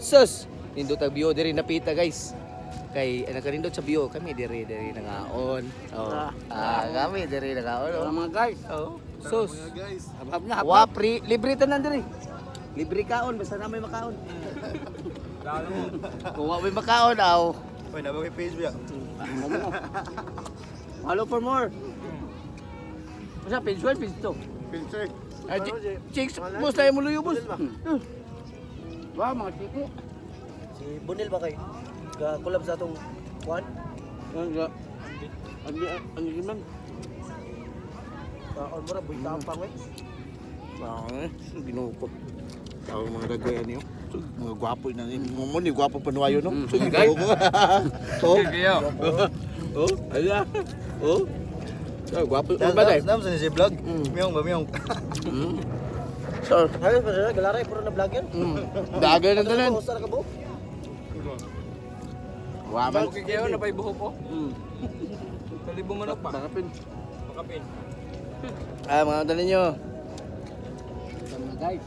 Sus, nindot ang bio diri napita guys. Kay nakarindot sa bio kami diri nangaon. Oh. Kami diri nangaon. Wala mga guys. Oh. Sus. Habab na Wa free libre tanan diri. Libre kaon basta na may makaon. Kung wa may makaon aw. Uy, nabang page ba? Follow for more. Basta page 1, page 2. Filter. Chicks, boss tayo mo luyo, boss. Wow, mga chiki. Si Bunil ba kay? Collab sa atong Juan? Ang liman. On mo ra buy tampang eh. Ginukot. Tao mga dagwayan niyo. Mga gwapo na ni mo ni gwapo panuayo no. Sige Guys. Oh. Kayo. Oh, ala. Oh. Oh, gwapo ba dai? Nam sa si vlog. Miyong ba miyong. Sir. Halos pa sila galaray puro na vlogger. Dagal na tanan. Usa ra ka bu. Wa man. Okay kayo na pa ibuhok ko. Kalibong manok pa. Bakapin. Makapin. Mga dala niyo. Mga guys.